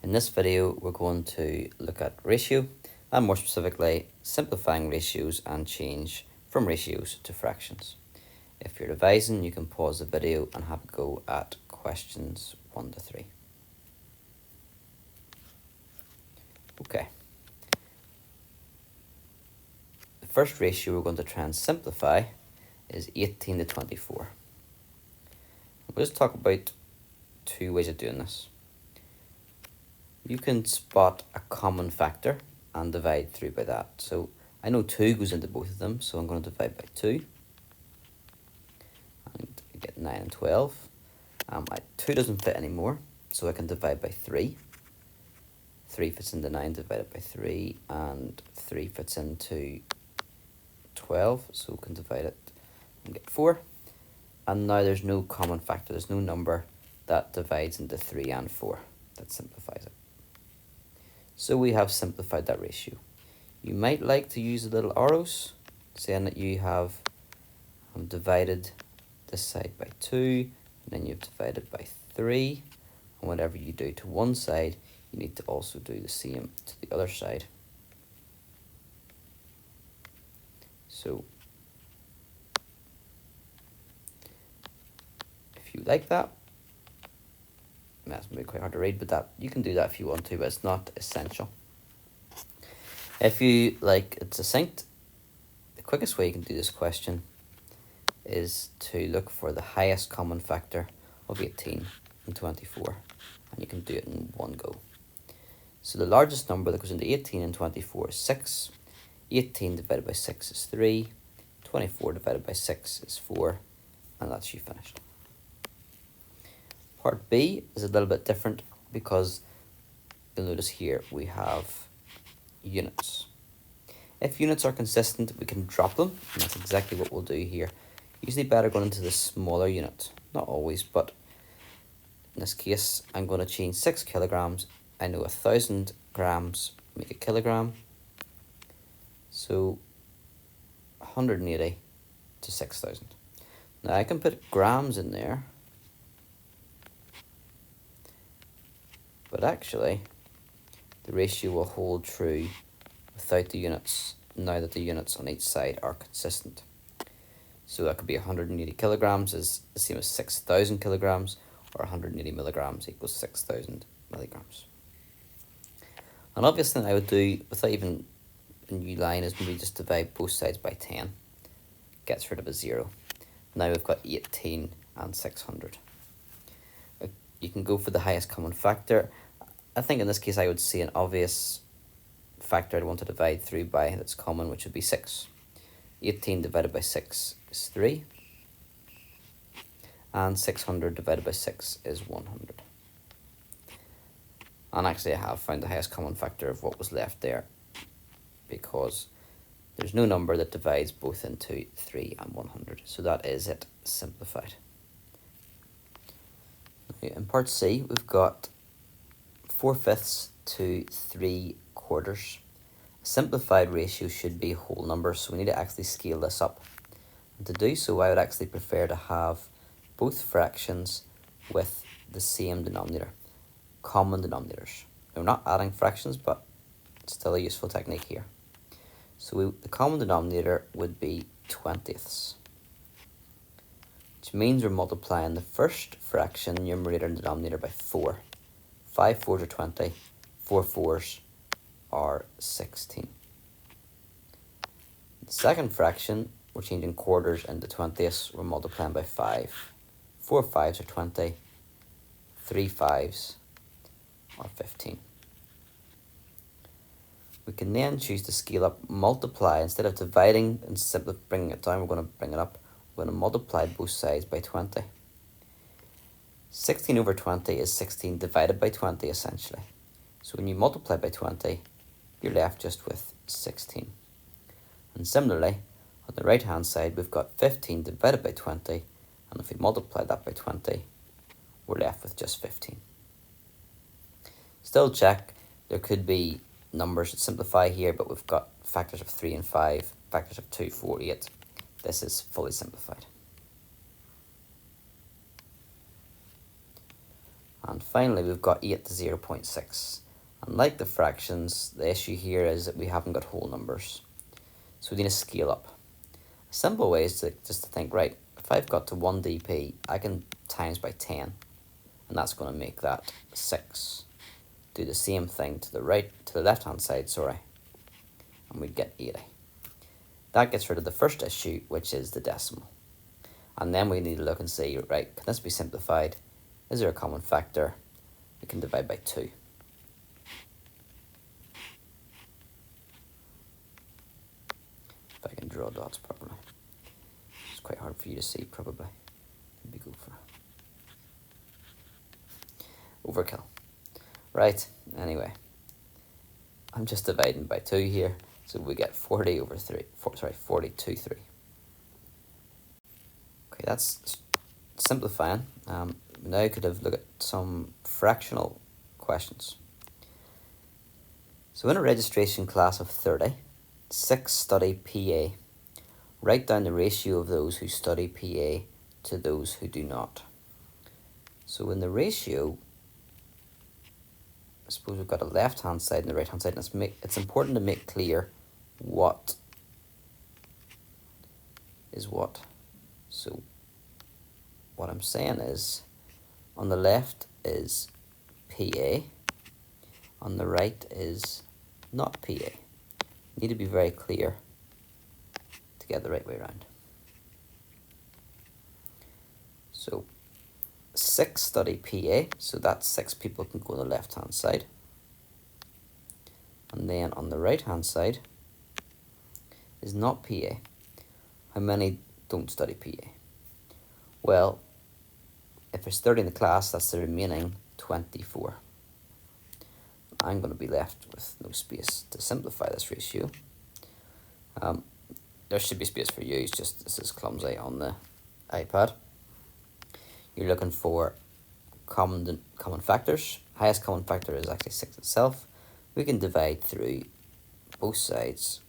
In this video, we're going to look at ratio, and more specifically, simplifying ratios and change from ratios to fractions. If you're revising, you can pause the video and have a go at questions 1 to 3. Okay. The first ratio we're going to try and simplify is 18 to 24. We'll just talk about two ways of doing this. You can spot a common factor and divide through by that. So I know 2 goes into both of them, so I'm going to divide by 2 and get 9 and 12. 2 doesn't fit anymore, so I can divide by 3. 3 fits into 9 divided by 3, and 3 fits into 12, so we can divide it and get 4. And now there's no common factor, there's no number that divides into 3 and 4. That simplifies it. So we have simplified that ratio. You might like to use the little arrows, saying that you have divided this side by 2, and then you've divided by 3, and whatever you do to one side, you need to also do the same to the other side. So if you like that, that's maybe quite hard to read, but that you can do that if you want to, but it's not essential. If you like it succinct, the quickest way you can do this question is to look for the highest common factor of 18 and 24, and you can do it in one go. So the largest number that goes into 18 and 24 is 6. 18 divided by 6 is 3. 24 divided by 6 is 4, and that's you finished. Part B is a little bit different because you'll notice here we have units. If units are consistent, we can drop them, and that's exactly what we'll do here. Usually better going into the smaller unit. Not always, but in this case, I'm going to change 6 kilograms. I know 1,000 grams make a kilogram. So 180 to 6,000. Now I can put grams in there, but actually the ratio will hold true without the units, now that the units on each side are consistent. So that could be 180 kilograms is the same as 6,000 kilograms, or 180 milligrams equals 6,000 milligrams. And obviously I would do, without even a new line, is maybe just divide both sides by 10. Gets rid of a 0. Now we've got 18 and 600. You can go for the highest common factor. I think in this case I would see an obvious factor I'd want to divide through by that's common, which would be 6. 18 divided by 6 is 3. And 600 divided by 6 is 100. And actually I have found the highest common factor of what was left there, because there's no number that divides both into 3 and 100. So that is it simplified. In part C, we've got 4/5 to 3/4. A simplified ratio should be whole numbers, so we need to actually scale this up. And to do so, I would actually prefer to have both fractions with the same denominator, common denominators. Now, we're not adding fractions, but it's still a useful technique here. So the common denominator would be 20ths, which means we're multiplying the first fraction, numerator and denominator, by 4. 5 4s are 20, 4 4s are 16. The second fraction, we're changing quarters into 20ths, we're multiplying by 5. 4 5s are 20, 3 5s are 15. We can then choose to scale up, multiply. Instead of dividing and simply bringing it down, we're going to bring it up. We're going to multiply both sides by 20. 16 over 20 is 16 divided by 20, essentially. So when you multiply by 20, you're left just with 16. And similarly, on the right hand side, we've got 15 divided by 20, and if we multiply that by 20, we're left with just 15. Still check, there could be numbers that simplify here, but we've got factors of 3 and 5, factors of 2, 4, 8. This is fully simplified. And finally, we've got 8 to 0.6. And like the fractions, the issue here is that we haven't got whole numbers. So we need to scale up. A simple way is just to think, right, if I've got to 1 dp, I can times by 10. And that's going to make that 6. Do the same thing to the left-hand side, sorry. And we'd get 80. That gets rid of the first issue, which is the decimal. And then we need to look and see, right, can this be simplified? Is there a common factor? We can divide by 2. If I can draw dots properly. It's quite hard for you to see, probably. Maybe go for overkill. Right, anyway. I'm just dividing by 2 here, so we get 40 over 3. 42 3. Okay, that's simplifying. Now I could have looked at some fractional questions. So in a registration class of 30, 6 study PA. Write down the ratio of those who study PA to those who do not. So in the ratio, I suppose we've got a left-hand side and the right-hand side, and it's important to make clear what is what. So what I'm saying is, on the left is PA, on the right is not PA. You need to be very clear to get the right way around. So 6 study PA, so that's 6 people can go on the left hand side. And then on the right hand side is not PA. How many don't study PA? Well, if there's 30 in the class, that's the remaining 24. I'm going to be left with no space to simplify this ratio. There should be space for you, it's just this is clumsy on the iPad. You're looking for common factors. Highest common factor is actually 6 itself. We can divide through both sides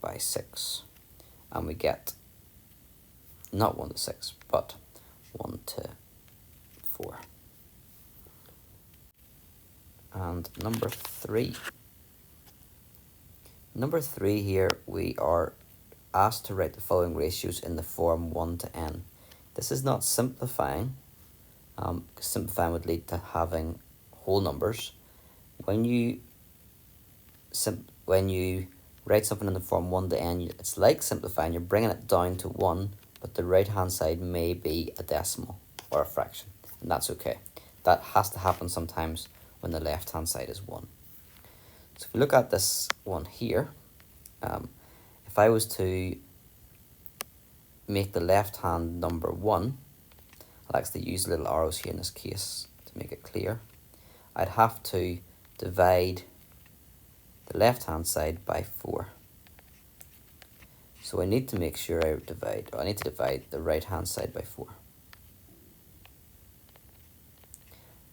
by 6. And we get not 1 to 6, but 1 to 4. And number 3. Number 3 here, we are asked to write the following ratios in the form 1 to n. This is not simplifying. Simplifying would lead to having whole numbers. When you write something in the form 1 to n, it's like simplifying. You're bringing it down to 1, but the right hand side may be a decimal or a fraction, and that's okay. That has to happen sometimes when the left hand side is 1. So if we look at this one here, if I was to make the left hand number 1, I'll actually use little arrows here in this case to make it clear. I'd have to divide the left hand side by 4. So I need to make sure I need to divide the right hand side by 4.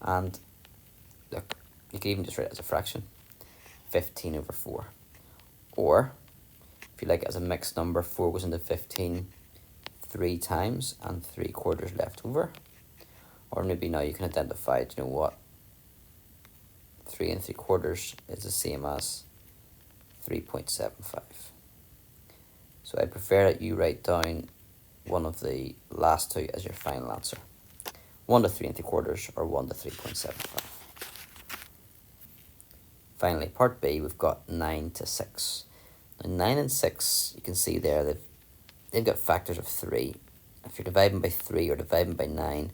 And look, you can even just write it as a fraction, 15 over 4. Or, if you like it as a mixed number, 4 goes into 15 3 times and 3/4 left over. Or maybe now you can identify, you know what, 3 3/4 is the same as 3.75. So I prefer that you write down one of the last two as your final answer. 1 to 3 3/4 or 1 to 3.75. Finally, part B, we've got 9 to 6. Now 9 and 6, you can see there, they've got factors of 3. If you're dividing by 3 or dividing by 9,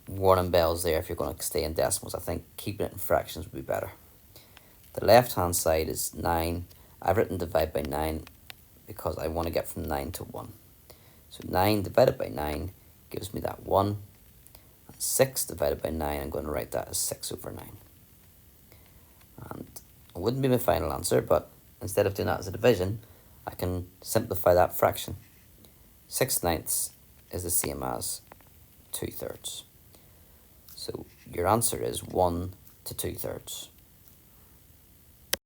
warning bells there if you're going to stay in decimals. I think keeping it in fractions would be better. The left hand side is 9. I've written divide by 9 because I want to get from 9 to 1. So 9 divided by 9 gives me that 1. And 6 divided by 9, I'm going to write that as 6 over 9. And it wouldn't be my final answer, but instead of doing that as a division, I can simplify that fraction. 6/9 is the same as 2/3. So your answer is 1 to 2/3.